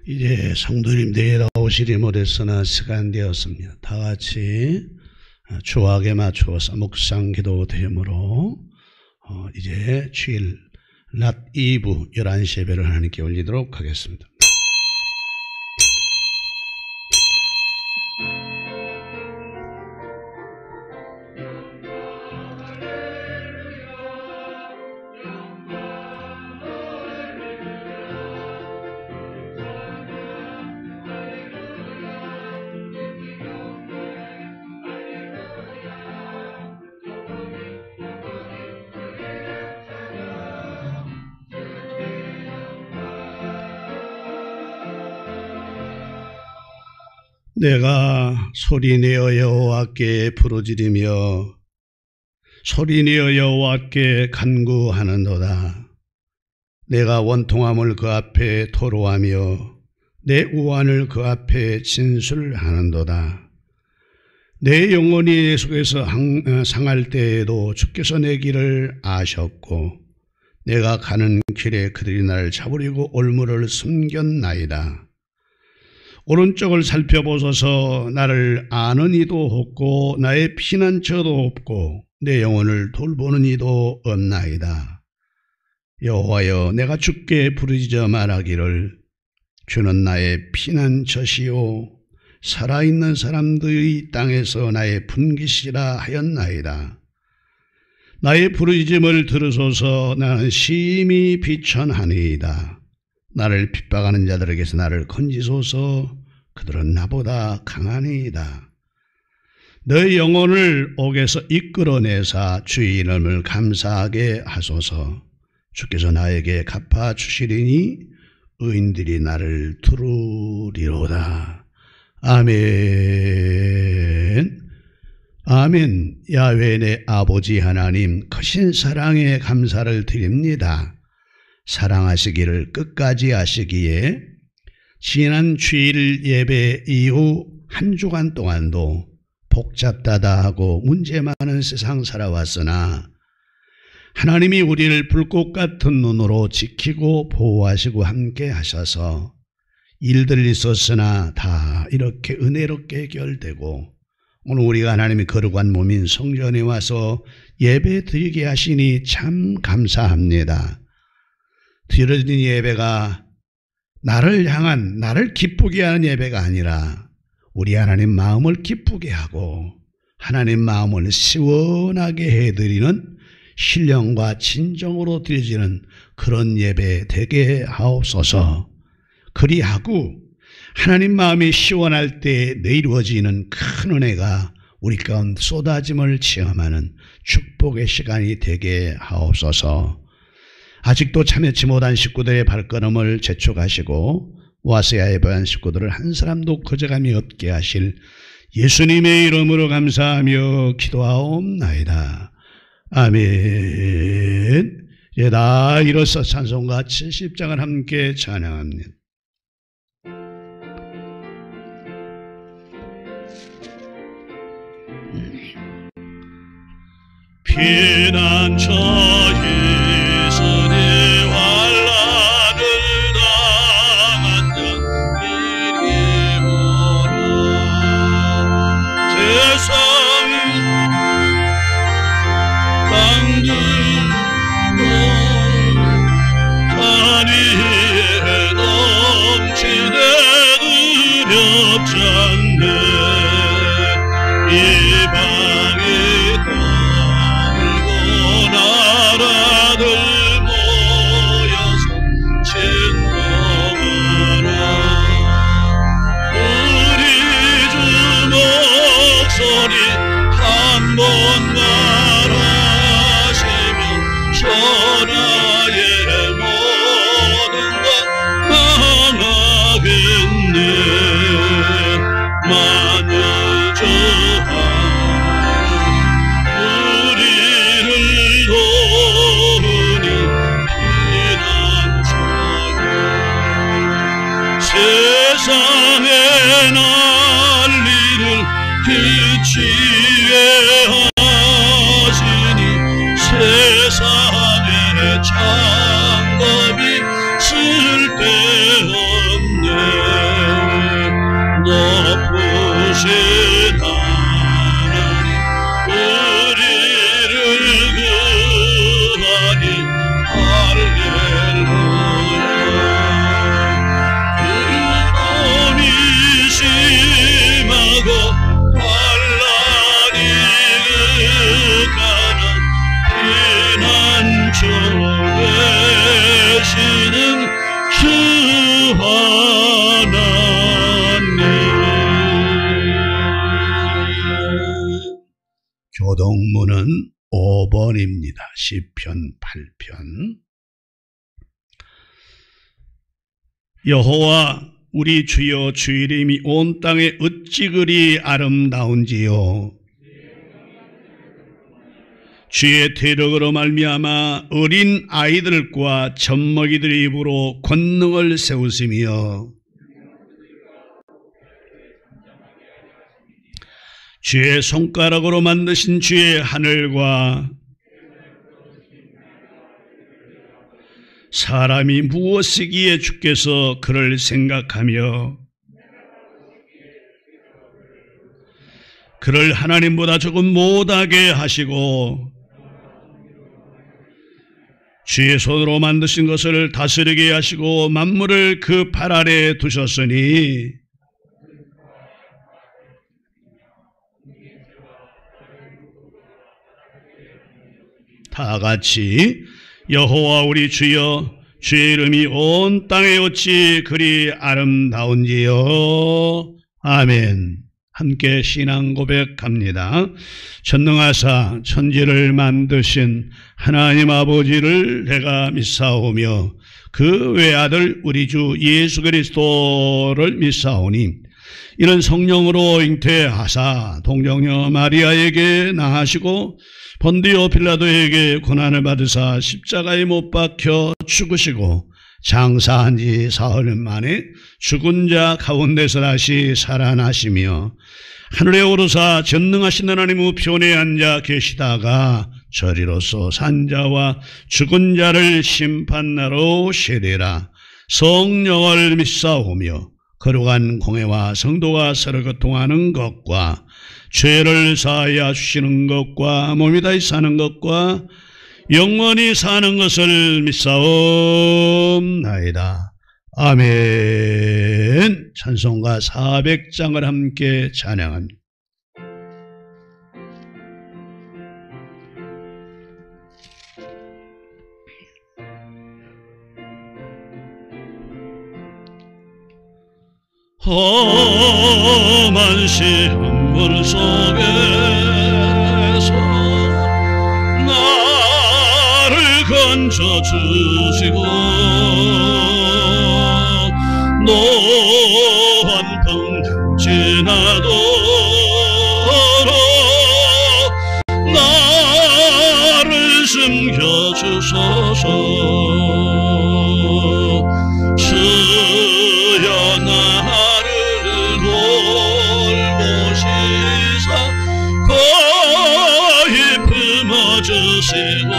이제 성도님들이 나오시리 못했으나 시간 되었습니다. 다 같이 주악에 맞추어서 묵상 기도 드림으로 이제 주일 낮 2부 11시 예배를 하나님께 올리도록 하겠습니다. 내가 소리내어 여호와께 부르짖으며 소리내어 여호와께 간구하는도다. 내가 원통함을 그 앞에 토로하며 내 우환을 그 앞에 진술하는도다. 내 영혼이 내 속에서 상할 때에도 주께서 내 길을 아셨고 내가 가는 길에 그들이 나를 잡으려고 올무를 숨겼나이다. 오른쪽을 살펴보소서. 나를 아는 이도 없고 나의 피난처도 없고 내 영혼을 돌보는 이도 없나이다. 여호와여, 내가 주께 부르짖어 말하기를 주는 나의 피난처시요 살아있는 사람들의 땅에서 나의 분깃이라 하였나이다. 나의 부르짖음을 들으소서. 나는 심히 비천하니이다. 나를 핍박하는 자들에게서 나를 건지소서. 그들은 나보다 강하니이다. 너의 영혼을 옥에서 이끌어내사 주의 이름을 감사하게 하소서. 주께서 나에게 갚아주시리니 의인들이 나를 두루리로다. 아멘. 아멘. 야훼 내 아버지 하나님, 크신 사랑에 감사를 드립니다. 사랑하시기를 끝까지 하시기에 지난 주일 예배 이후 한 주간 동안도 복잡다다 하고 문제 많은 세상 살아왔으나 하나님이 우리를 불꽃 같은 눈으로 지키고 보호하시고 함께 하셔서 일들 있었으나 다 이렇게 은혜롭게 해결되고 오늘 우리가 하나님이 거룩한 몸인 성전에 와서 예배 드리게 하시니 참 감사합니다. 드려진 예배가 나를 향한, 나를 기쁘게 하는 예배가 아니라 우리 하나님 마음을 기쁘게 하고 하나님 마음을 시원하게 해드리는 신령과 진정으로 드려지는 그런 예배 되게 하옵소서. 그리하고 하나님 마음이 시원할 때 이루어지는 큰 은혜가 우리 가운데 쏟아짐을 체험하는 축복의 시간이 되게 하옵소서. 아직도 참여치 못한 식구들의 발걸음을 재촉하시고 와서야 예배한 식구들을 한 사람도 거저감이 없게 하실 예수님의 이름으로 감사하며 기도하옵나이다. 아멘. 이제 다 일어서 찬송가 70장을 함께 찬양합니다. 피난처에서 내 환난을 당한 자 이리 오라. 세상이 땅들 산 위에 넘치네 두렵지 않네. 이 방에 장갑이 쓸데없네. 높으신 하나님 우리를 구하니 할렐루야. 눈이 심하고 환란이 가는 피난처 되시는 주 하나님. 교동문은 5번입니다. 시편 8편. 여호와 우리 주여, 주의 이름이 온 땅에 어찌 그리 아름다운지요. 주의 대력으로 말미암아 어린 아이들과 젖먹이들의 입으로 권능을 세우시며 주의 손가락으로 만드신 주의 하늘과 사람이 무엇이기에 주께서 그를 생각하며 그를 하나님보다 조금 못하게 하시고 주의 손으로 만드신 것을 다스리게 하시고 만물을 그 발 아래에 두셨으니 다 같이 여호와 우리 주여, 주의 이름이 온 땅에 어찌 그리 아름다운지요. 아멘. 함께 신앙 고백합니다. 전능하사 천지를 만드신 하나님 아버지를 내가 믿사오며 그 외아들 우리 주 예수 그리스도를 믿사오니 이는 성령으로 잉태하사 동정녀 마리아에게 낳으시고 본디오 빌라도에게 고난을 받으사 십자가에 못 박혀 죽으시고 장사한 지 사흘 만에 죽은 자 가운데서 다시 살아나시며 하늘에 오르사 전능하신 하나님 우편에 앉아 계시다가 저리로서 산자와 죽은 자를 심판하러 오시리라. 성령을 믿사오며 거룩한 공회와 성도가 서로 교통하는 것과 죄를 사하여 주시는 것과 몸이 다시 사는 것과 영원히 사는 것을 믿사옵나이다. 아멘. 찬송가 400장을 함께 찬양합니다. 험한 시험물 속에서 나를 건져주시고 노한 평생 지나도록 나를 숨겨주소서. 주여 나를 돌보시사 거의 품어주시고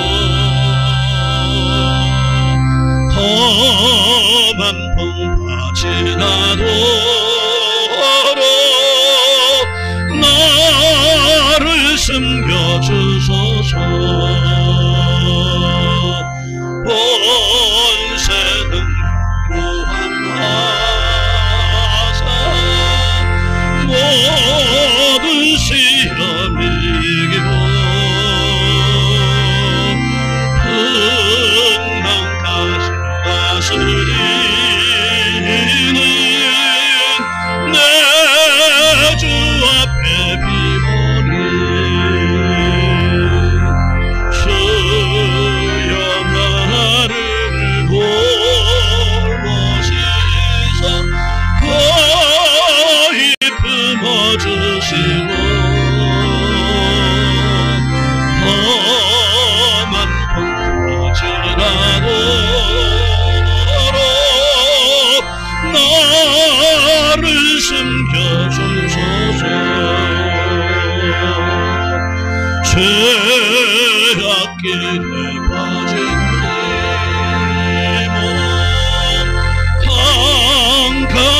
험한 풍파 지나도록 나를 숨겨주소서. 본세는 구원하사 모든 시험 이기고 흥망까지 다스리는 내 주 앞에 비오니 주여 나를 돌보시사 거의 품어주시고 험한 풍파 지나도록 나를 숨겨주소서. 죄악길에 빠진 내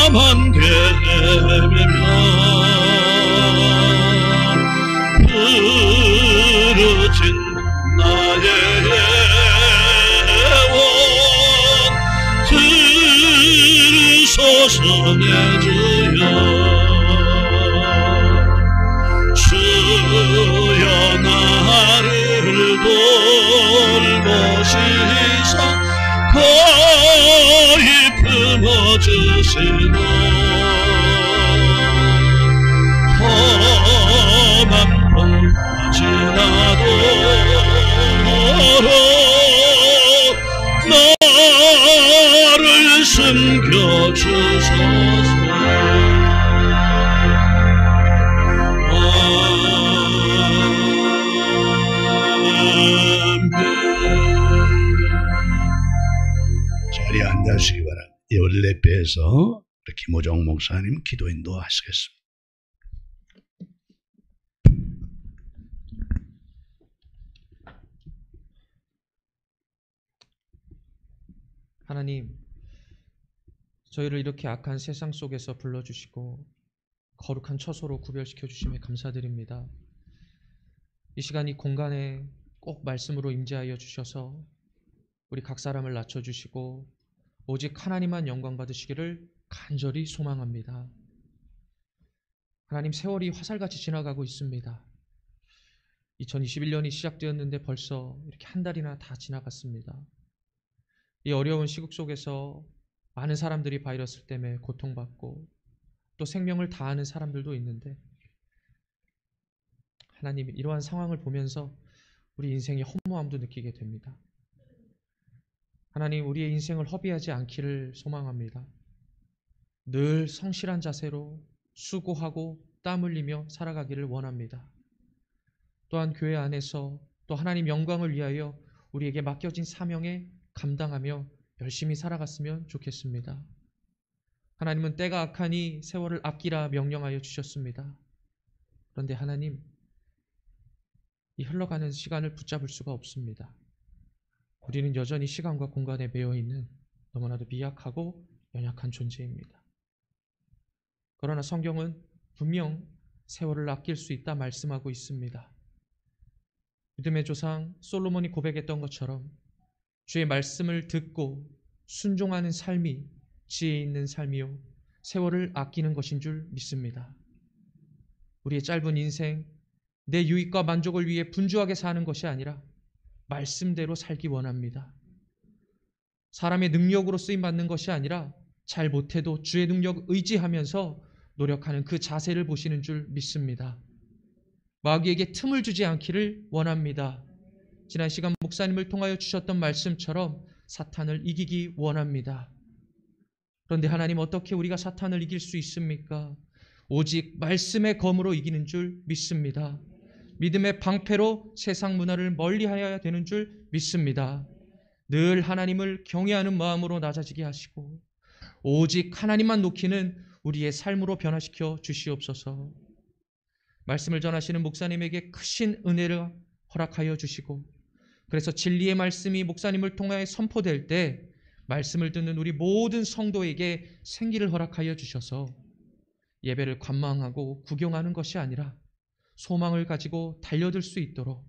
나만 헤매며 부르짖 나의 애원 들으소서 내 주여 주여 나를 돌보시사 거의 품어주시고 험한 봄 지나도록 나를 숨겨주소서. 자리에 앉으시기 바랍니다. 연례배에서 김호정 목사님 기도 인도하시겠습니다. 하나님, 저희를 이렇게 악한 세상 속에서 불러주시고 거룩한 처소로 구별시켜 주심에 감사드립니다. 이 시간 이 공간에 꼭 말씀으로 임재하여 주셔서 우리 각 사람을 낮춰주시고 오직 하나님만 영광 받으시기를 간절히 소망합니다. 하나님, 세월이 화살같이 지나가고 있습니다. 2021년이 시작되었는데 벌써 이렇게 한 달이나 다 지나갔습니다. 이 어려운 시국 속에서 많은 사람들이 바이러스 때문에 고통받고 또 생명을 다하는 사람들도 있는데 하나님, 이러한 상황을 보면서 우리 인생의 허무함도 느끼게 됩니다. 하나님, 우리의 인생을 허비하지 않기를 소망합니다. 늘 성실한 자세로 수고하고 땀 흘리며 살아가기를 원합니다. 또한 교회 안에서 또 하나님 영광을 위하여 우리에게 맡겨진 사명에 감당하며 열심히 살아갔으면 좋겠습니다. 하나님은 때가 악하니 세월을 아끼라 명령하여 주셨습니다. 그런데 하나님, 이 흘러가는 시간을 붙잡을 수가 없습니다. 우리는 여전히 시간과 공간에 매여 있는 너무나도 미약하고 연약한 존재입니다. 그러나 성경은 분명 세월을 아낄 수 있다 말씀하고 있습니다. 믿음의 조상 솔로몬이 고백했던 것처럼 주의 말씀을 듣고 순종하는 삶이 지혜 있는 삶이요 세월을 아끼는 것인 줄 믿습니다. 우리의 짧은 인생, 내 유익과 만족을 위해 분주하게 사는 것이 아니라 말씀대로 살기 원합니다. 사람의 능력으로 쓰임받는 것이 아니라 잘 못해도 주의 능력 의지하면서 노력하는 그 자세를 보시는 줄 믿습니다. 마귀에게 틈을 주지 않기를 원합니다. 지난 시간 목사님을 통하여 주셨던 말씀처럼 사탄을 이기기 원합니다. 그런데 하나님, 어떻게 우리가 사탄을 이길 수 있습니까? 오직 말씀의 검으로 이기는 줄 믿습니다. 믿음의 방패로 세상 문화를 멀리하여야 되는 줄 믿습니다. 늘 하나님을 경외하는 마음으로 낮아지게 하시고 오직 하나님만 높이는 우리의 삶으로 변화시켜 주시옵소서. 말씀을 전하시는 목사님에게 크신 은혜를 허락하여 주시고 그래서 진리의 말씀이 목사님을 통하여 선포될 때 말씀을 듣는 우리 모든 성도에게 생기를 허락하여 주셔서 예배를 관망하고 구경하는 것이 아니라 소망을 가지고 달려들 수 있도록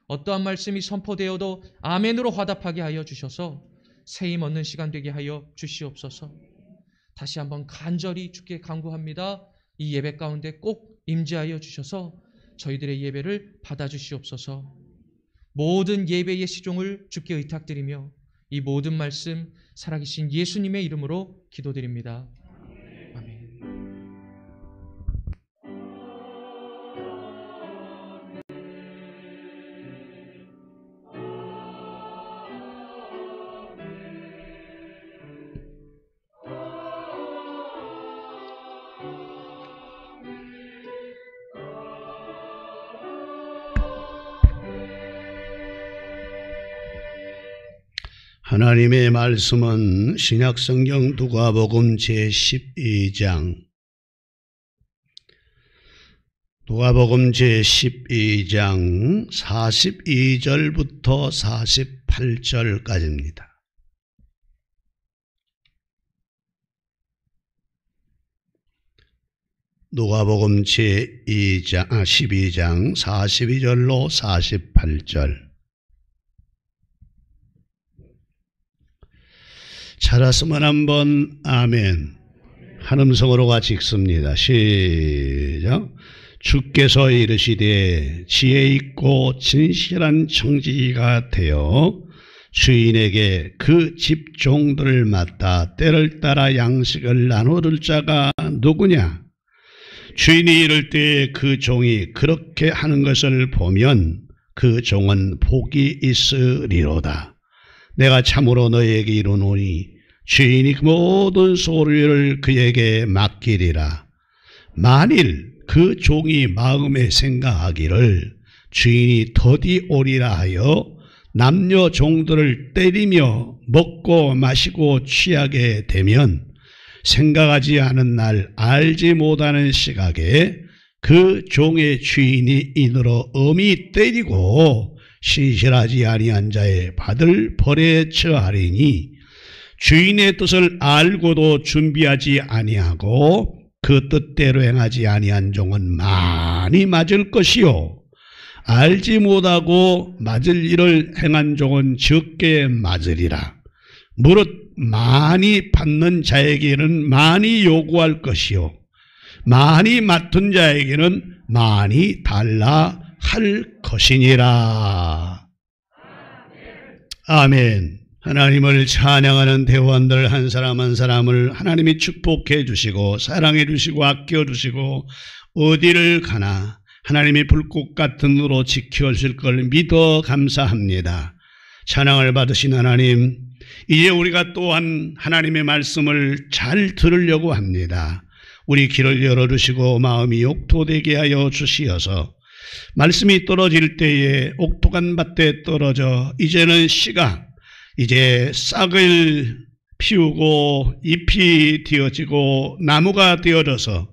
어떠한 말씀이 선포되어도 아멘으로 화답하게 하여 주셔서 새 힘 얻는 시간 되게 하여 주시옵소서. 다시 한번 간절히 주께 간구합니다. 이 예배 가운데 꼭 임재하여 주셔서 저희들의 예배를 받아주시옵소서. 모든 예배의 시종을 주께 의탁드리며 이 모든 말씀 살아계신 예수님의 이름으로 기도드립니다. 아멘. 하나님의 말씀은 신약성경 누가복음 제12장 누가복음 제12장 42절부터 48절까지입니다. 누가복음 제12장 42절로 48절. 찾았으면 한번 아멘. 한 음성으로 같이 읽습니다. 시작. 주께서 이르시되 지혜 있고 진실한 청지기가 되어 주인에게 그 집 종들을 맡아 때를 따라 양식을 나눠줄 자가 누구냐? 주인이 이를 때 그 종이 그렇게 하는 것을 보면 그 종은 복이 있으리로다. 내가 참으로 너희에게 이르노니 주인이 그 모든 소유를 그에게 맡기리라. 만일 그 종이 마음에 생각하기를 주인이 더디 오리라 하여 남녀 종들을 때리며 먹고 마시고 취하게 되면 생각하지 않은 날 알지 못하는 시각에 그 종의 주인이 이르러 엄히 때리고 신실하지 아니한 자의 받을 벌에 처하리니 주인의 뜻을 알고도 준비하지 아니하고 그 뜻대로 행하지 아니한 종은 많이 맞을 것이요 알지 못하고 맞을 일을 행한 종은 적게 맞으리라. 무릇 많이 받는 자에게는 많이 요구할 것이요 많이 맡은 자에게는 많이 달라 할 것이니라. 아멘. 하나님을 찬양하는 대원들 한 사람 한 사람을 하나님이 축복해 주시고 사랑해 주시고 아껴 주시고 어디를 가나 하나님이 불꽃 같은 눈으로 지켜주실 걸 믿어 감사합니다. 찬양을 받으신 하나님, 이제 우리가 또한 하나님의 말씀을 잘 들으려고 합니다. 우리 귀를 열어주시고 마음이 옥토되게 하여 주시어서 말씀이 떨어질 때에 옥토간 밭에 떨어져 이제는 씨가 이제 싹을 피우고 잎이 되어지고 나무가 되어져서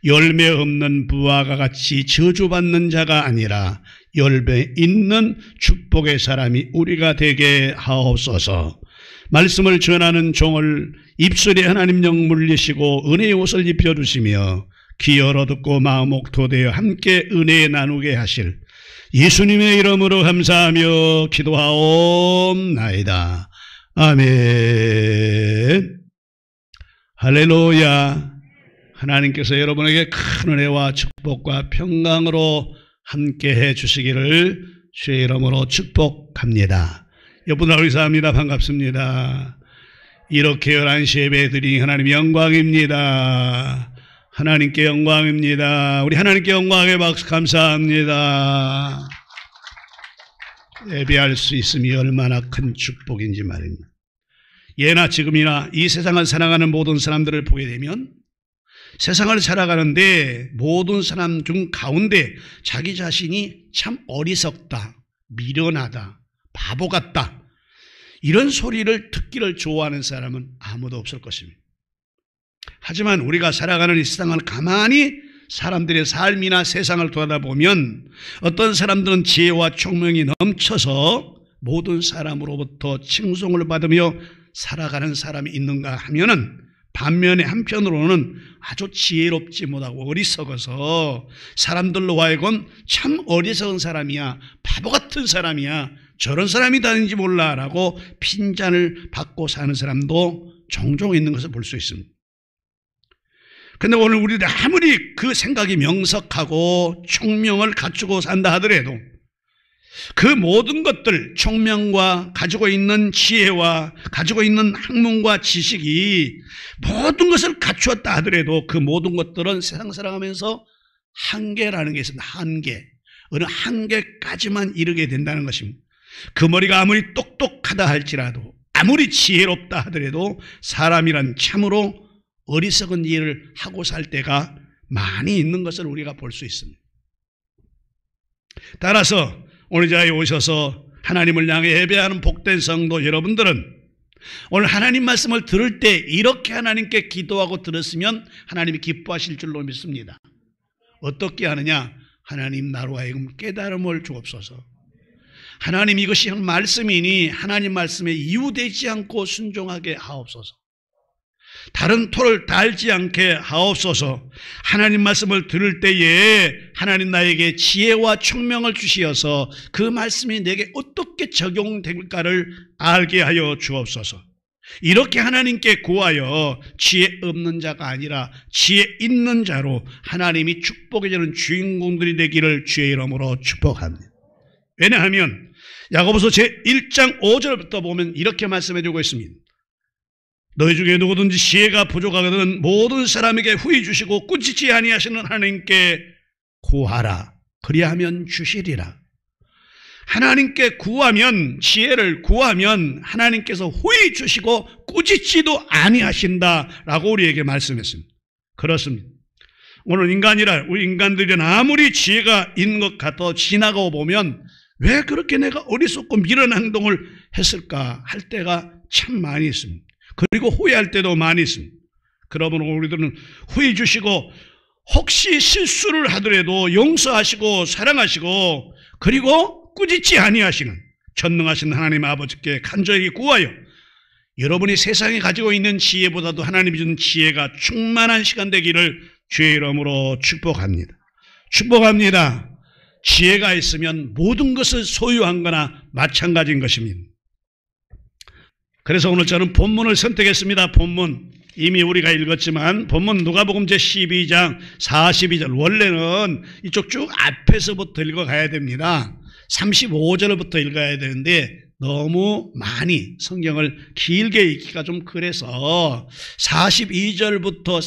열매 없는 부화가 같이 저주받는 자가 아니라 열매 있는 축복의 사람이 우리가 되게 하옵소서. 말씀을 전하는 종을 입술에 하나님 영 물리시고 은혜의 옷을 입혀주시며 귀 열어 듣고 마음 옥토되어 함께 은혜 나누게 하실 예수님의 이름으로 감사하며 기도하옵나이다. 아멘. 할렐루야. 하나님께서 여러분에게 큰 은혜와 축복과 평강으로 함께해 주시기를 주의 이름으로 축복합니다. 여러분 의사합니다. 반갑습니다. 이렇게 11시 예배 드리니 하나님 영광입니다. 하나님께 영광입니다. 우리 하나님께 영광의 박수 감사합니다. 예배할 수 있음이 얼마나 큰 축복인지 말입니다. 예나 지금이나 이 세상을 살아가는 모든 사람들을 보게 되면 세상을 살아가는데 모든 사람 중 가운데 자기 자신이 참 어리석다, 미련하다, 바보 같다 이런 소리를 듣기를 좋아하는 사람은 아무도 없을 것입니다. 하지만 우리가 살아가는 이 세상을 가만히 사람들의 삶이나 세상을 돌아보면 어떤 사람들은 지혜와 총명이 넘쳐서 모든 사람으로부터 칭송을 받으며 살아가는 사람이 있는가 하면은 반면에 한편으로는 아주 지혜롭지 못하고 어리석어서 사람들로 하여금 참 어리석은 사람이야, 바보 같은 사람이야, 저런 사람이 다른지 몰라라고 핀잔을 받고 사는 사람도 종종 있는 것을 볼 수 있습니다. 그런데 오늘 우리들 아무리 그 생각이 명석하고 총명을 갖추고 산다 하더라도 그 모든 것들, 총명과 가지고 있는 지혜와 가지고 있는 학문과 지식이 모든 것을 갖추었다 하더라도 그 모든 것들은 세상 살아가면서 한계라는 게 있습니다. 한계. 어느 한계까지만 이르게 된다는 것입니다. 그 머리가 아무리 똑똑하다 할지라도 아무리 지혜롭다 하더라도 사람이란 참으로 어리석은 일을 하고 살 때가 많이 있는 것을 우리가 볼 수 있습니다. 따라서 오늘 자리에 오셔서 하나님을 향해 예배하는 복된 성도 여러분들은 오늘 하나님 말씀을 들을 때 이렇게 하나님께 기도하고 들었으면 하나님이 기뻐하실 줄로 믿습니다. 어떻게 하느냐? 하나님 나로 하여금 깨달음을 주옵소서. 하나님 이것이 말씀이니 하나님 말씀에 이유되지 않고 순종하게 하옵소서. 다른 토를 달지 않게 하옵소서. 하나님 말씀을 들을 때에 하나님 나에게 지혜와 총명을 주시어서 그 말씀이 내게 어떻게 적용될까를 알게 하여 주옵소서. 이렇게 하나님께 구하여 지혜 없는 자가 아니라 지혜 있는 자로 하나님이 축복해 주는 주인공들이 되기를 주의 이름으로 축복합니다. 왜냐하면 야고보서 제1장 5절부터 보면 이렇게 말씀해 주고 있습니다. 너희 중에 누구든지 지혜가 부족하거든 모든 사람에게 후히 주시고 꾸짖지 아니하시는 하나님께 구하라. 그리하면 주시리라. 하나님께 구하면, 지혜를 구하면 하나님께서 후히 주시고 꾸짖지도 아니하신다라고 우리에게 말씀했습니다. 그렇습니다. 오늘 우리 인간들은 아무리 지혜가 있는 것 같아 지나가고 보면 왜 그렇게 내가 어리석고 미련 행동을 했을까 할 때가 참 많이 있습니다. 그리고 후회할 때도 많이 있습니다. 그러므로 우리들은 후회 주시고 혹시 실수를 하더라도 용서하시고 사랑하시고 그리고 꾸짖지 아니하시는 전능하신 하나님 아버지께 간절히 구하여 여러분이 세상에 가지고 있는 지혜보다도 하나님이 준 지혜가 충만한 시간 되기를 주의 이름으로 축복합니다. 축복합니다. 지혜가 있으면 모든 것을 소유한 거나 마찬가지인 것입니다. 그래서 오늘 저는 본문을 선택했습니다. 본문 이미 우리가 읽었지만 본문 누가복음 제12장 42절 원래는 이쪽 쭉 앞에서부터 읽어가야 됩니다. 35절부터 읽어야 되는데 너무 많이 성경을 길게 읽기가 좀 그래서 42절부터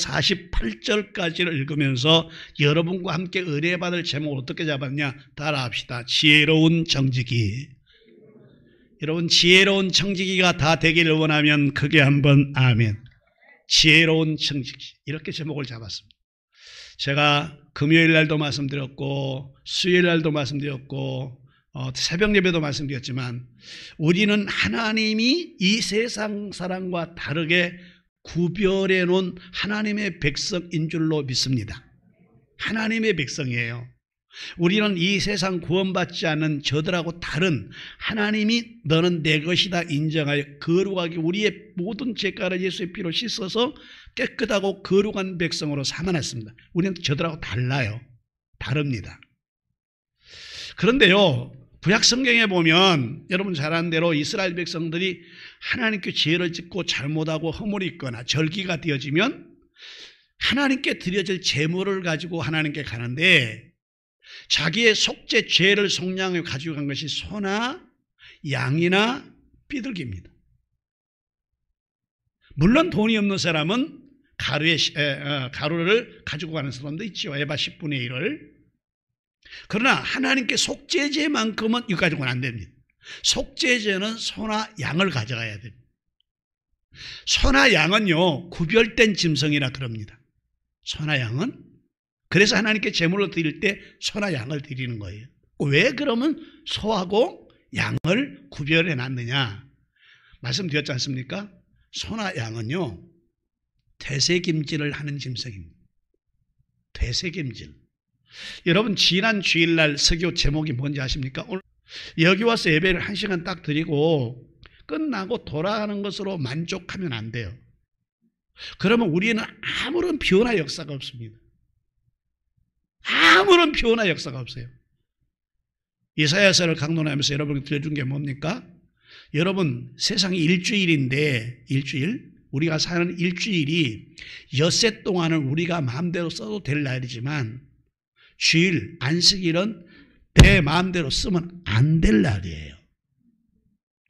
48절까지를 읽으면서 여러분과 함께 의뢰받을 제목을 어떻게 잡았냐 따라합시다. 지혜로운 정직이. 여러분 지혜로운 청지기가 다 되기를 원하면 크게 한번 아멘. 지혜로운 청지기 이렇게 제목을 잡았습니다. 제가 금요일 날도 말씀드렸고 수요일 날도 말씀드렸고 새벽 예배도 말씀드렸지만 우리는 하나님이 이 세상 사람과 다르게 구별해 놓은 하나님의 백성인 줄로 믿습니다. 하나님의 백성이에요. 우리는 이 세상 구원받지 않은 저들하고 다른 하나님이 너는 내 것이다 인정하여 거룩하게 우리의 모든 죄가를 예수의 피로 씻어서 깨끗하고 거룩한 백성으로 삼아놨습니다. 우리는 저들하고 달라요. 다릅니다. 그런데요 구약 성경에 보면 여러분 잘 아는 대로 이스라엘 백성들이 하나님께 죄를 짓고 잘못하고 허물이 있거나 절기가 되어지면 하나님께 드려질 제물을 가지고 하나님께 가는데 자기의 속죄 죄를 속량해 가지고 간 것이 소나 양이나 비둘기입니다. 물론 돈이 없는 사람은 가루를 가지고 가는 사람도 있죠. 에바 10분의 1을. 그러나 하나님께 속죄제만큼은 이거 가지고는 안 됩니다. 속죄제는 소나 양을 가져가야 됩니다. 소나 양은요 구별된 짐승이라 그럽니다. 소나 양은 그래서 하나님께 제물로 드릴 때 소나 양을 드리는 거예요. 왜 그러면 소하고 양을 구별해 놨느냐 말씀드렸지 않습니까? 소나 양은요 되새김질을 하는 짐승입니다. 되새김질. 여러분 지난 주일날 설교 제목이 뭔지 아십니까? 오늘 여기 와서 예배를 1시간 딱 드리고 끝나고 돌아가는 것으로 만족하면 안 돼요. 그러면 우리는 아무런 변화 역사가 없습니다. 아무런 변화 역사가 없어요. 이사야서를 강론하면서 여러분께 들려준 게 뭡니까? 여러분 세상이 일주일인데 우리가 사는 일주일이 엿새 동안은 우리가 마음대로 써도 될 날이지만 주일 안식일은 내 마음대로 쓰면 안 될 날이에요.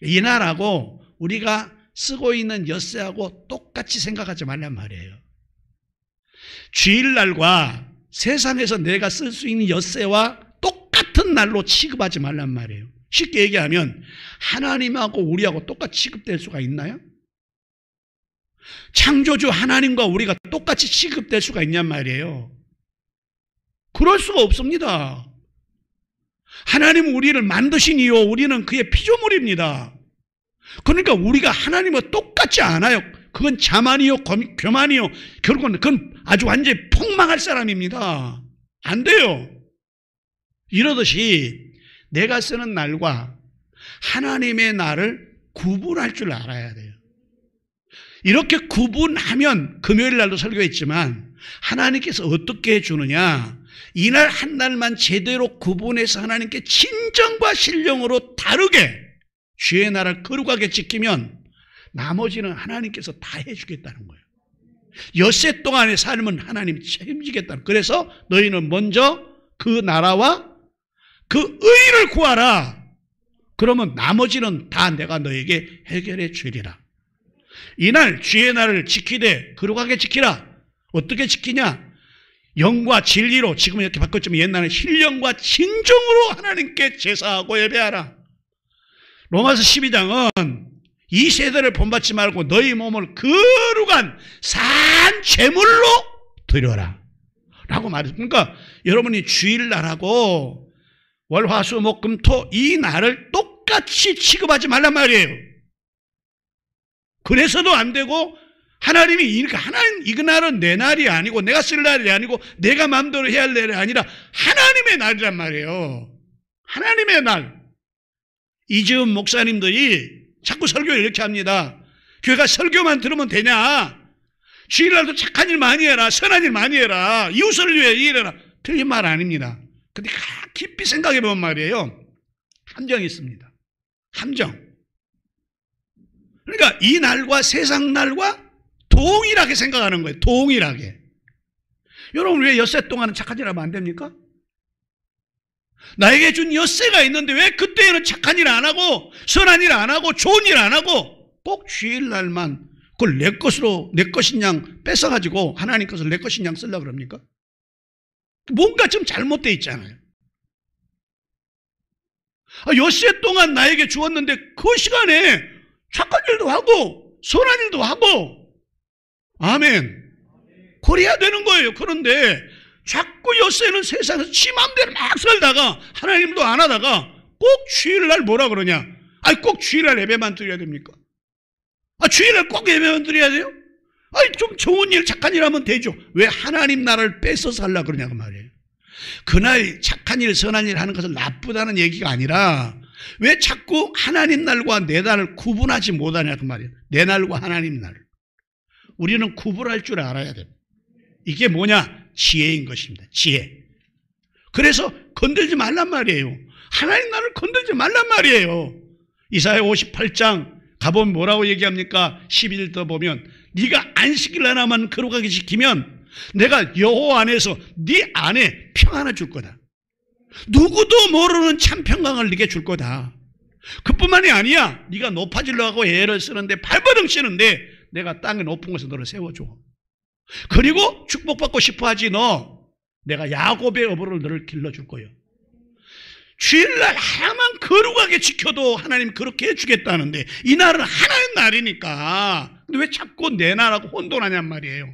이 날하고 우리가 쓰고 있는 엿새하고 똑같이 생각하지 말란 말이에요. 주일날과 세상에서 내가 쓸 수 있는 엿새와 똑같은 날로 취급하지 말란 말이에요. 쉽게 얘기하면 하나님하고 우리하고 똑같이 취급될 수가 있나요? 창조주 하나님과 우리가 똑같이 취급될 수가 있냔 말이에요. 그럴 수가 없습니다. 하나님은 우리를 만드신 이유 우리는 그의 피조물입니다. 그러니까 우리가 하나님과 똑같지 않아요. 그건 자만이요 교만이요 결국은 그건 아주 완전히 폭망할 사람입니다. 안 돼요. 이러듯이 내가 쓰는 날과 하나님의 날을 구분할 줄 알아야 돼요. 이렇게 구분하면 금요일 날도 설교했지만 하나님께서 어떻게 해주느냐, 이날 한 날만 제대로 구분해서 하나님께 진정과 신령으로 다르게 주의 나라를 거룩하게 지키면 나머지는 하나님께서 다 해주겠다는 거예요. 엿새 동안의 삶은 하나님이 책임지겠다. 그래서 너희는 먼저 그 나라와 그 의를 구하라. 그러면 나머지는 다 내가 너에게 해결해 주리라. 이날 주의 날을 지키되 거룩하게 지키라. 어떻게 지키냐? 영과 진리로, 지금 이렇게 바꿨지만 옛날에 신령과 진정으로 하나님께 제사하고 예배하라. 로마서 12장은 이 세대를 본받지 말고 너희 몸을 거룩한 산 제물로 드려라 라고 말했어요. 그러니까 여러분이 주일날하고 월화수목금토 이 날을 똑같이 취급하지 말란 말이에요. 그래서도 안 되고, 하나님이 하나님 이 날은 내 날이 아니고 내가 쓸 날이 아니고 내가 마음대로 해야 할 날이 아니라 하나님의 날이란 말이에요. 하나님의 날. 이지은 목사님들이 자꾸 설교를 이렇게 합니다. 교회가 설교만 들으면 되냐? 주일날도 착한 일 많이 해라, 선한 일 많이 해라, 이웃을 위해 일해라. 틀린 말 아닙니다. 근데 깊이 생각해 보면 말이에요, 함정이 있습니다. 함정. 그러니까 이 날과 세상 날과 동일하게 생각하는 거예요. 동일하게. 여러분, 왜 엿새 동안은 착한 일 하면 안 됩니까? 나에게 준 엿새가 있는데 왜 그때는 착한 일 안 하고 선한 일 안 하고 좋은 일 안 하고 꼭 주일날만 그걸 내 것으로, 내 것인 양 뺏어가지고 하나님 것을 내 것인 양 쓰려고 그럽니까? 뭔가 좀 잘못되어 있잖아요. 엿새 동안 나에게 주었는데 그 시간에 착한 일도 하고 선한 일도 하고, 아멘, 그래야 되는 거예요. 그런데 자꾸 엿새는 세상에서 지 마음대로 막 살다가 하나님도 안 하다가 꼭 주일날 뭐라 그러냐? 아니, 꼭 주일날 예배만 드려야 됩니까? 주일날 꼭 예배만 드려야 돼요? 아니, 좀 좋은 일, 착한 일 하면 되죠. 왜 하나님 나라를 뺏어서 하려고 그러냐고 말이에요. 그날 착한 일, 선한 일 하는 것은 나쁘다는 얘기가 아니라 왜 자꾸 하나님 날과 내 날을 구분하지 못하냐고 말이에요. 내 날과 하나님 날. 우리는 구분할 줄 알아야 됩니다. 이게 뭐냐? 지혜인 것입니다. 지혜. 그래서 건들지 말란 말이에요. 하나님 나라를 건들지 말란 말이에요. 이사야 58장 가보면 뭐라고 얘기합니까? 11절 보면 네가 안식일 하나만 거룩하게 지키면 내가 여호와 안에서 네 안에 평안을 줄 거다. 누구도 모르는 참 평강을 네게 줄 거다. 그뿐만이 아니야. 네가 높아지려고 하고 애를 쓰는데 발버둥 치는데 내가 땅에 높은 곳에 너를 세워줘. 그리고 축복받고 싶어하지 너. 내가 야곱의 어부를 너를 길러줄 거예요. 주일날 하나만 거룩하게 지켜도 하나님 그렇게 해주겠다는데 이 날은 하나님 날이니까. 근데 왜 자꾸 내 날하고 혼돈하냔 말이에요.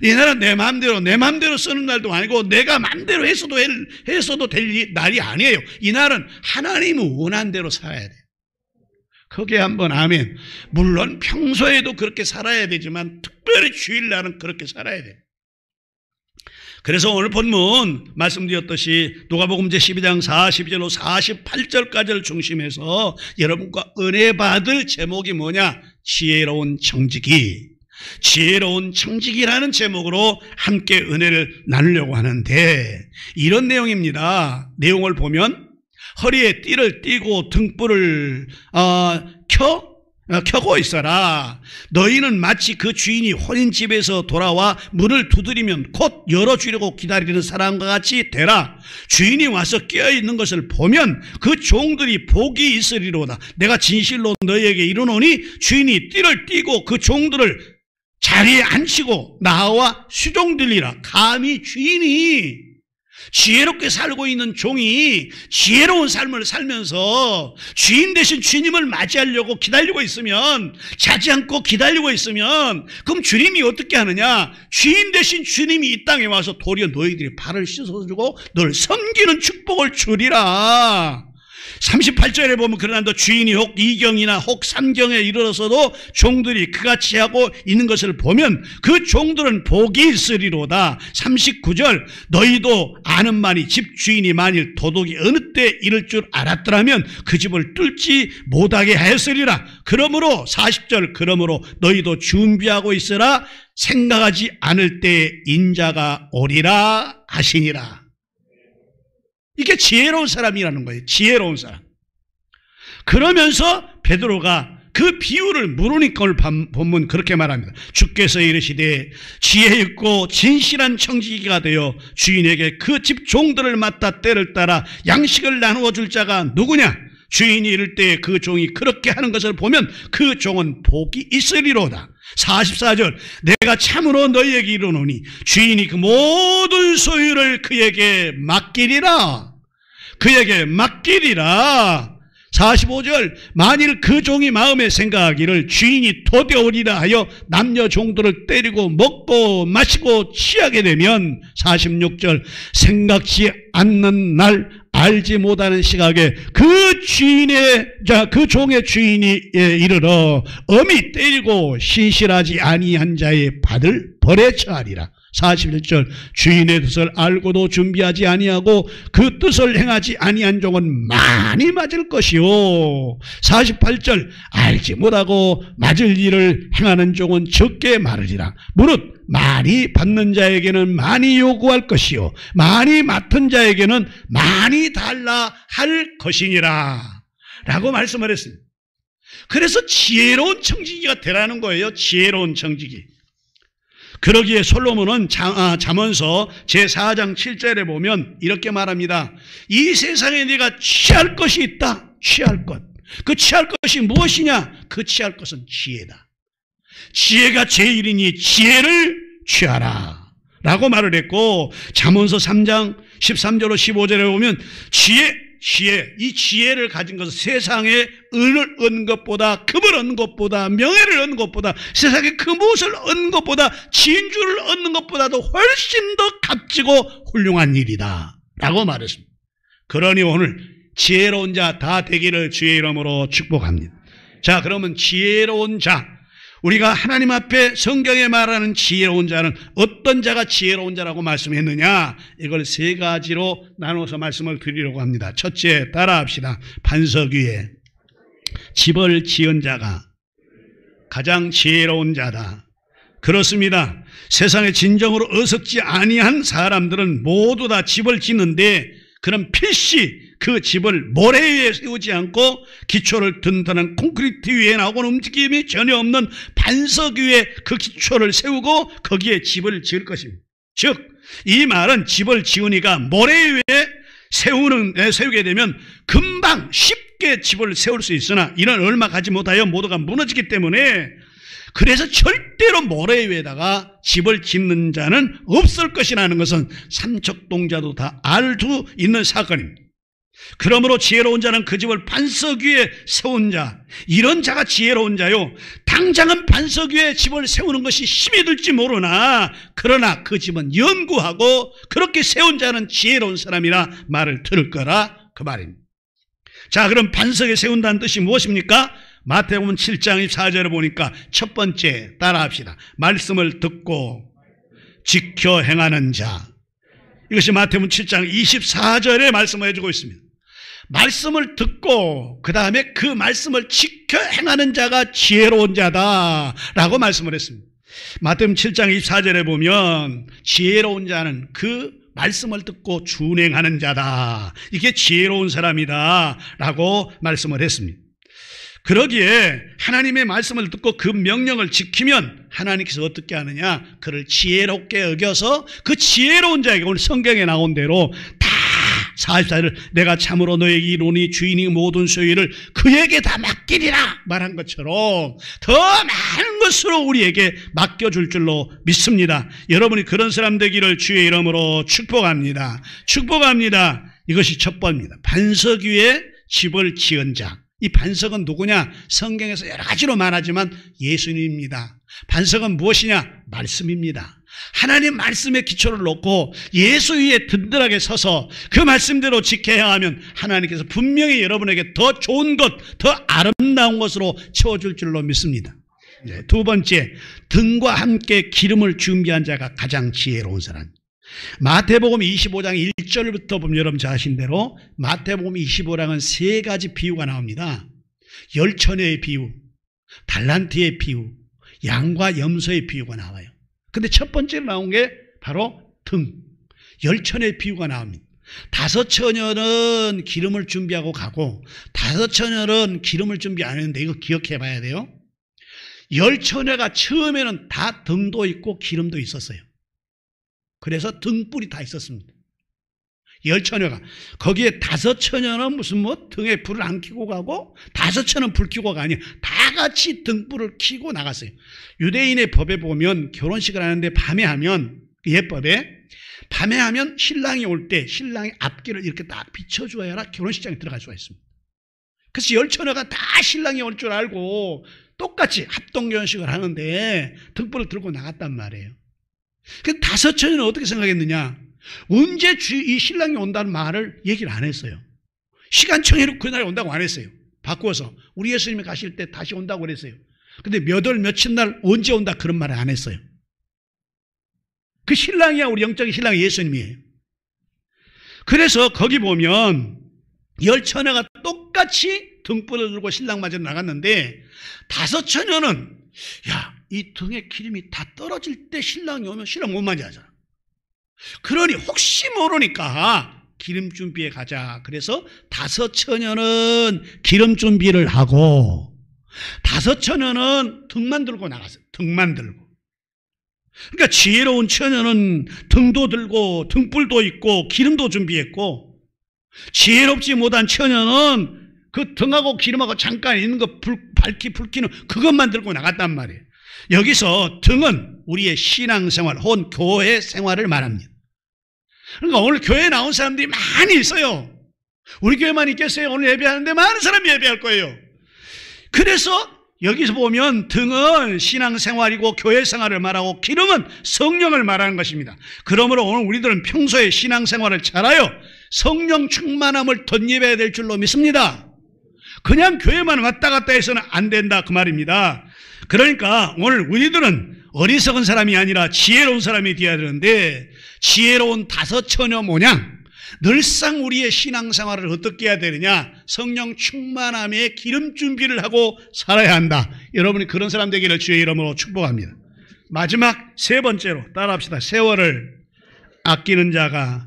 이 날은 내 마음대로 쓰는 날도 아니고 내가 마음대로 했어도 될 날이 아니에요. 이 날은 하나님이 원한 대로 살아야 돼요. 거기에 한번 아멘. 물론 평소에도 그렇게 살아야 되지만 특별히 주일날은 그렇게 살아야 돼요. 그래서 오늘 본문 말씀드렸듯이 누가복음 제12장 42절로 48절까지를 중심해서 여러분과 은혜 받을 제목이 뭐냐? 지혜로운 청지기. 지혜로운 청지기라는 제목으로 함께 은혜를 나누려고 하는데 이런 내용입니다. 내용을 보면 허리에 띠를 띠고 등불을 켜고 있어라. 너희는 마치 그 주인이 혼인집에서 돌아와 문을 두드리면 곧 열어주려고 기다리는 사람과 같이 되라. 주인이 와서 깨어있는 것을 보면 그 종들이 복이 있으리로다. 내가 진실로 너희에게 이르노니 주인이 띠를 띠고 그 종들을 자리에 앉히고 나와 수종들리라. 감히 주인이 지혜롭게 살고 있는 종이 지혜로운 삶을 살면서 주인 대신 주님을 맞이하려고 기다리고 있으면, 자지 않고 기다리고 있으면 그럼 주님이 어떻게 하느냐? 주인 대신 주님이 이 땅에 와서 도리어 너희들이 발을 씻어주고 널 섬기는 축복을 주리라. 38절에 보면 그러나 너 주인이 혹 2경이나 혹 3경에 이르러서도 종들이 그같이 하고 있는 것을 보면 그 종들은 복이 있으리로다. 39절 너희도 아는만이 집 주인이 만일 도둑이 어느 때 이를 줄 알았더라면 그 집을 뚫지 못하게 하였으리라. 그러므로 40절 그러므로 너희도 준비하고 있으라. 생각하지 않을 때에 인자가 오리라 하시니라. 이게 지혜로운 사람이라는 거예요. 지혜로운 사람. 그러면서 베드로가 그 비유를 물으니까 오늘 본문 그렇게 말합니다. 주께서 이르시되 지혜 있고 진실한 청지기가 되어 주인에게 그 집 종들을 맡아 때를 따라 양식을 나누어 줄 자가 누구냐? 주인이 이를 때 그 종이 그렇게 하는 것을 보면 그 종은 복이 있으리로다. 44절 내가 참으로 너희에게 이르노니 주인이 그 모든 소유를 그에게 맡기리라. 그에게 맡기리라. 45절 만일 그 종이 마음에 생각하기를 주인이 도되오리라 하여 남녀 종들을 때리고 먹고 마시고 취하게 되면 46절 생각지 않는 날 알지 못하는 시각에 그 종의 주인이 이르러 엄히 때리고 신실하지 아니한 자의 받을 벌에 처하리라. 41절 주인의 뜻을 알고도 준비하지 아니하고 그 뜻을 행하지 아니한 종은 많이 맞을 것이요. 48절 알지 못하고 맞을 일을 행하는 종은 적게 말으리라. 무릇 많이 받는 자에게는 많이 요구할 것이요 많이 맡은 자에게는 많이 달라 할 것이니라 라고 말씀을 했습니다. 그래서 지혜로운 청지기가 되라는 거예요. 지혜로운 청지기. 그러기에 솔로몬은 잠언서 제4장 7절에 보면 이렇게 말합니다. 이 세상에 네가 취할 것이 있다. 취할 것. 그 취할 것이 무엇이냐? 그 취할 것은 지혜다. 지혜가 제일이니 지혜를 취하라 라고 말을 했고, 잠언서 3장 13절로 15절에 보면 이 지혜를 가진 것은 세상에 은을 얻는 것보다, 금을 얻는 것보다, 명예를 얻는 것보다, 세상에 그 무엇을 얻는 것보다, 진주를 얻는 것보다도 훨씬 더 값지고 훌륭한 일이다 라고 말했습니다. 그러니 오늘 지혜로운 자 다 되기를 주의 이름으로 축복합니다. 자, 그러면 지혜로운 자, 우리가 하나님 앞에 성경에 말하는 지혜로운 자는 어떤 자가 지혜로운 자라고 말씀했느냐? 이걸 세 가지로 나눠서 말씀을 드리려고 합니다. 첫째, 따라합시다. 반석 위에 집을 지은 자가 가장 지혜로운 자다. 그렇습니다. 세상에 진정으로 어석지 아니한 사람들은 모두 다 집을 짓는데, 그럼 필시 그 집을 모래 위에 세우지 않고 기초를 든든한 콘크리트 위에 나오고는 움직임이 전혀 없는 반석 위에 그 기초를 세우고 거기에 집을 지을 것입니다. 즉, 이 말은 집을 지으니까 모래 위에 세우게 되면 금방 쉽게 집을 세울 수 있으나 이는 얼마 가지 못하여 모두가 무너지기 때문에, 그래서 절대로 모래 위에다가 집을 짓는 자는 없을 것이라는 것은 삼척동자도 다 알 수 있는 사건입니다. 그러므로 지혜로운 자는 그 집을 반석 위에 세운 자, 이런 자가 지혜로운 자요. 당장은 반석 위에 집을 세우는 것이 힘이 들지 모르나, 그러나 그 집은 연구하고 그렇게 세운 자는 지혜로운 사람이라 말을 들을 거라, 그 말입니다. 자, 그럼 반석에 세운다는 뜻이 무엇입니까? 마태복음 7장 24절에 보니까 첫 번째, 따라합시다. 말씀을 듣고 지켜 행하는 자. 이것이 마태복음 7장 24절에 말씀을 해주고 있습니다. 말씀을 듣고 그 다음에 그 말씀을 지켜 행하는 자가 지혜로운 자다라고 말씀을 했습니다. 마태복음 7장 24절에 보면 지혜로운 자는 그 말씀을 듣고 준행하는 자다. 이게 지혜로운 사람이다 라고 말씀을 했습니다. 그러기에 하나님의 말씀을 듣고 그 명령을 지키면 하나님께서 어떻게 하느냐? 그를 지혜롭게 여겨서 그 지혜로운 자에게, 오늘 성경에 나온 대로 다 44절 내가 참으로 너에게 이르노니 주인이 모든 소유를 그에게 다 맡기리라 말한 것처럼 더 많은 것으로 우리에게 맡겨줄 줄로 믿습니다. 여러분이 그런 사람 되기를 주의 이름으로 축복합니다. 축복합니다. 이것이 첫 번입니다. 반석 위에 집을 지은 자. 이 반석은 누구냐? 성경에서 여러 가지로 말하지만 예수님입니다. 반석은 무엇이냐? 말씀입니다. 하나님 말씀의 기초를 놓고 예수 위에 든든하게 서서 그 말씀대로 지켜야 하면 하나님께서 분명히 여러분에게 더 좋은 것, 더 아름다운 것으로 채워줄 줄로 믿습니다. 두 번째, 등과 함께 기름을 준비한 자가 가장 지혜로운 사람. 마태복음 25장 1절부터 보면 여러분 잘 아신 대로 마태복음 25장은 세 가지 비유가 나옵니다. 열처녀의 비유, 달란트의 비유, 양과 염소의 비유가 나와요. 근데 첫 번째로 나온 게 바로 등, 열처녀의 비유가 나옵니다. 다섯 처녀는 기름을 준비하고 가고 다섯 처녀는 기름을 준비 안 했는데 이거 기억해 봐야 돼요. 열처녀가 처음에는 다 등도 있고 기름도 있었어요. 그래서 등불이 다 있었습니다. 열처녀가. 거기에 다섯 처녀는 무슨 뭐 등에 불을 안 켜고 가고 다섯 처녀는 불 켜고 가니 다 같이 등불을 켜고 나갔어요. 유대인의 법에 보면 결혼식을 하는데 밤에 하면 예법에 밤에 하면 신랑이 올 때 신랑의 앞길을 이렇게 딱 비춰줘야 결혼식장에 들어갈 수가 있습니다. 그래서 열처녀가 다 신랑이 올 줄 알고 똑같이 합동결혼식을 하는데 등불을 들고 나갔단 말이에요. 그 다섯 처녀는 어떻게 생각했느냐? 언제 이 신랑이 온다는 말을 얘기를 안 했어요. 시간 정해놓고 그날 온다고 안 했어요. 바꾸어서 우리 예수님이 가실 때 다시 온다고 그랬어요. 근데 몇 월 며칠 날 언제 온다 그런 말을 안 했어요. 그 신랑이야 우리 영적인 신랑이 예수님이에요. 그래서 거기 보면 열처녀가 똑같이 등불을 들고 신랑 맞으러 나갔는데 다섯 처녀는 이 등에 기름이 다 떨어질 때 신랑이 오면 신랑 못 맞이하잖아. 그러니 혹시 모르니까 기름 준비에 가자. 그래서 다섯 처녀는 기름 준비를 하고 다섯 처녀는 등만 들고 나갔어요. 등만 들고. 그러니까 지혜로운 처녀는 등도 들고 등불도 있고 기름도 준비했고 지혜롭지 못한 처녀는 그 등하고 기름하고 잠깐 있는 거 불 켜는 그것만 들고 나갔단 말이에요. 여기서 등은 우리의 신앙생활 혹은 교회 생활을 말합니다. 그러니까 오늘 교회에 나온 사람들이 많이 있어요. 우리 교회만 있겠어요? 오늘 예배하는데 많은 사람이 예배할 거예요. 그래서 여기서 보면 등은 신앙생활이고 교회 생활을 말하고 기름은 성령을 말하는 것입니다. 그러므로 오늘 우리들은 평소에 신앙생활을 잘하여 성령 충만함을 덧입어야 될 줄로 믿습니다. 그냥 교회만 왔다 갔다 해서는 안 된다 그 말입니다. 그러니까 오늘 우리들은 어리석은 사람이 아니라 지혜로운 사람이 되어야 되는데 지혜로운 다섯 처녀 모양 늘상 우리의 신앙생활을 어떻게 해야 되느냐? 성령 충만함에 기름 준비를 하고 살아야 한다. 여러분이 그런 사람 되기를 주의 이름으로 축복합니다. 마지막 세 번째로 따라합시다. 세월을 아끼는 자가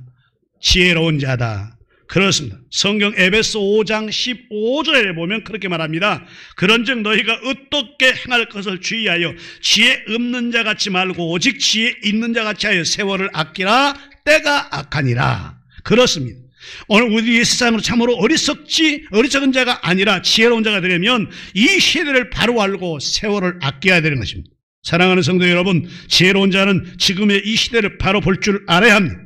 지혜로운 자다. 그렇습니다. 성경 에베소 5장 15절에 보면 그렇게 말합니다. 그런즉 너희가 어떻게 행할 것을 주의하여 지혜 없는 자 같이 말고 오직 지혜 있는 자 같이 하여 세월을 아끼라. 때가 악하니라. 그렇습니다. 오늘 우리 세상으로 참으로 어리석은 자가 아니라 지혜로운 자가 되려면 이 시대를 바로 알고 세월을 아껴야 되는 것입니다. 사랑하는 성도 여러분, 지혜로운 자는 지금의 이 시대를 바로 볼 줄 알아야 합니다.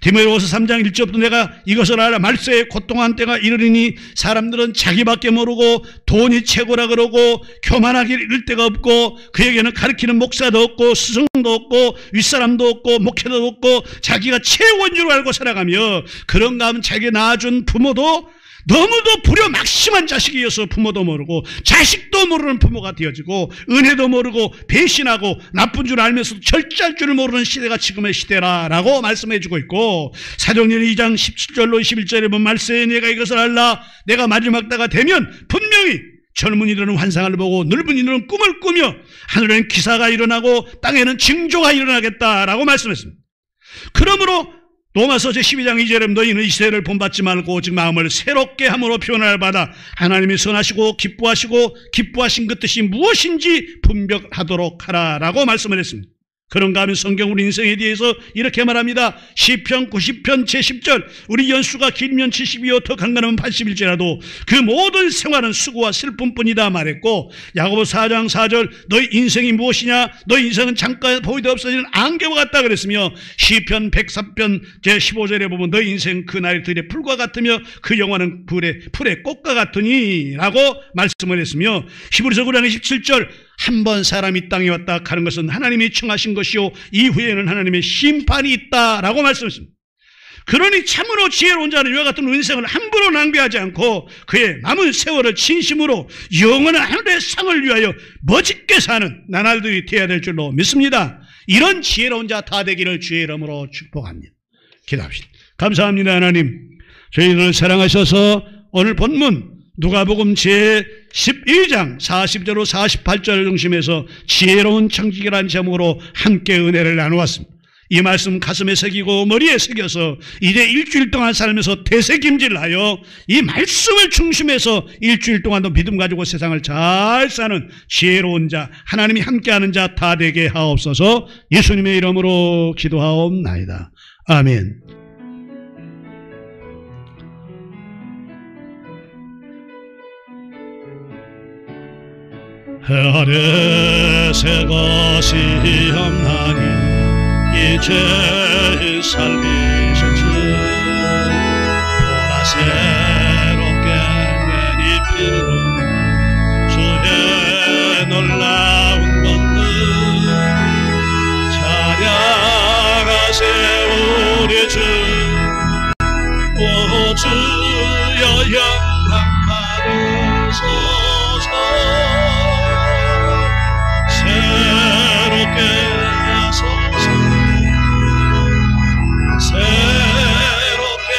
디모데후서 3장 1절부터 내가 이것을 알아 말세에 고통한 때가 이르리니 사람들은 자기밖에 모르고 돈이 최고라 그러고 교만하기를 이를 데가 없고 그에게는 가르치는 목사도 없고 스승도 없고 윗사람도 없고 목회도 없고 자기가 최고인 줄 알고 살아가며 그런가 하면 자기가 낳아준 부모도 너무도 불효 막심한 자식이어서 부모도 모르고 자식도 모르는 부모가 되어지고 은혜도 모르고 배신하고 나쁜 줄 알면서도 절제할 줄 모르는 시대가 지금의 시대라라고 말씀해 주고 있고 사도행전 2장 17절로 21절에 보면 말세에 내가 이것을 알라 내가 마지막 때가 되면 분명히 젊은이들은 환상을 보고 늙은이들은 꿈을 꾸며 하늘에는 기사가 일어나고 땅에는 징조가 일어나겠다라고 말씀했습니다. 그러므로 로마서 제12장 2절에 너희는 이 시대를 본받지 말고 오직 마음을 새롭게 함으로 표현을 받아 하나님이 선하시고 기뻐하신 그 뜻이 무엇인지 분별하도록 하라라고 말씀을 했습니다. 그런가 하면 성경 우리 인생에 대해서 이렇게 말합니다. 시편 90편 제10절 우리 연수가 길면 70이요 더 강건하면 80일지라도 그 모든 생활은 수고와 슬픔뿐이다 말했고, 야고보서 4장 4절 너희 인생이 무엇이냐, 너희 인생은 잠깐 보이도 없어지는 안개와 같다 그랬으며, 시편 104편 제15절에 보면 너희 인생 그 나이 들의 풀과 같으며 그 영화는 풀의 꽃과 같으니 라고 말씀을 했으며, 히브리서 9장 27절 한 번 사람이 땅에 왔다 가는 것은 하나님이 청하신 것이요 이후에는 하나님의 심판이 있다라고 말씀했습니다. 그러니 참으로 지혜로운 자는 이와 같은 인생을 함부로 낭비하지 않고 그의 남은 세월을 진심으로 영원한 하늘의 상을 위하여 멋있게 사는 나날들이 되어야 될 줄로 믿습니다. 이런 지혜로운 자 다 되기를 주의 이름으로 축복합니다. 기도합시다. 감사합니다. 하나님, 저희들을 사랑하셔서 오늘 본문 누가복음 제12장 40절로 48절 중심에서 지혜로운 청지기라는 제목으로 함께 은혜를 나누었습니다. 이 말씀 가슴에 새기고 머리에 새겨서 이제 일주일 동안 살면서 되새김질하여 이 말씀을 중심해서 일주일 동안도 믿음 가지고 세상을 잘 사는 지혜로운 자, 하나님이 함께하는 자 다 되게 하옵소서. 예수님의 이름으로 기도하옵나이다. 아멘. 아래 새 것이 없나니 이제 살리셨지. 보라 새롭게 내리피는 주의 놀라운 권능 찬양하세 우리 주. 오 주여 영광 받으소서. 새롭게 하소서. 새롭게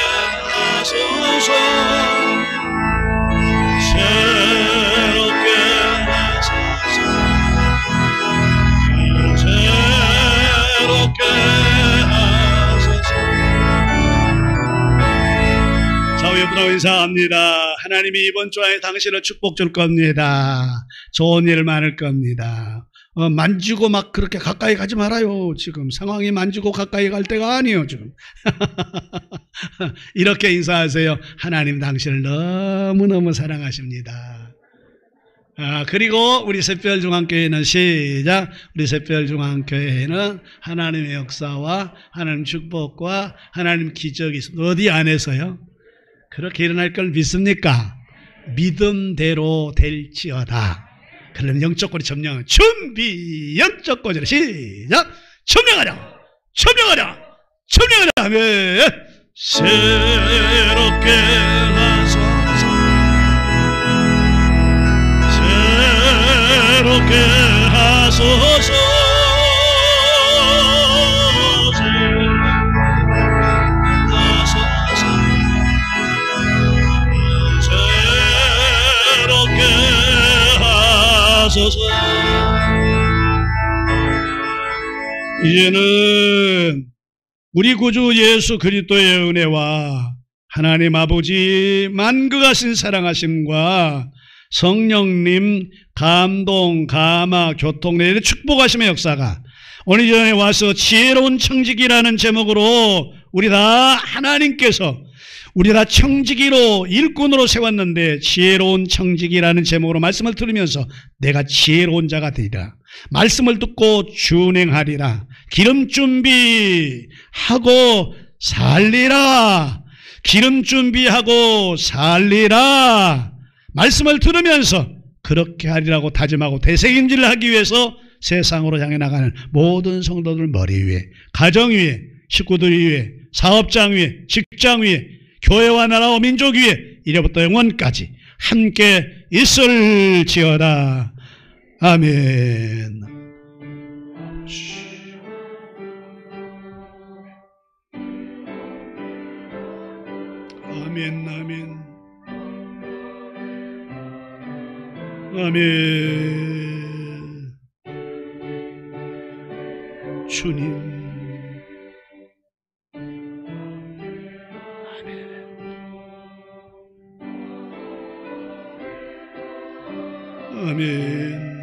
하소서. 새롭게 하소서. 새롭게 하소서. 사회부로 인사합니다. 하나님이 이번 주 안에 당신을 축복 줄 겁니다. 좋은 일 많을 겁니다. 만지고 막 그렇게 가까이 가지 말아요. 지금 상황이 만지고 가까이 갈 때가 아니에요. 지금 이렇게 인사하세요. 하나님 당신을 너무너무 사랑하십니다. 그리고 우리 샛별중앙교회는 시작. 우리 샛별중앙교회는 하나님의 역사와 하나님 축복과 하나님 기적이 어디 안에서요? 그렇게 일어날 걸 믿습니까? 믿음대로 될지어다. 그러면 영적 고리 점령. 준비 영적 고리 시작. 점령하라. 점령하라. 점령하라. 아멘. 새롭게 하소서. 새롭게 하소서. 이제는 우리 구주 예수 그리스도의 은혜와 하나님 아버지 만극하신 사랑하심과 성령님 감동, 감화, 교통 내의 축복하심의 역사가 오늘 이 전에 와서 지혜로운 청지기라는 제목으로 우리 다 하나님께서 우리 다 청지기로 일꾼으로 세웠는데 지혜로운 청지기라는 제목으로 말씀을 들으면서 내가 지혜로운 자가 되리라. 말씀을 듣고 준행하리라. 기름 준비하고 살리라. 기름 준비하고 살리라. 말씀을 들으면서 그렇게 하리라고 다짐하고 되새김질을 하기 위해서 세상으로 향해 나가는 모든 성도들 머리 위에, 가정 위에, 식구들 위에, 사업장 위에, 직장 위에, 교회와 나라와 민족 위에 이래부터 영원까지 함께 있을지어다. 아멘. 아멘. 아멘. 아멘. 주님. 아멘.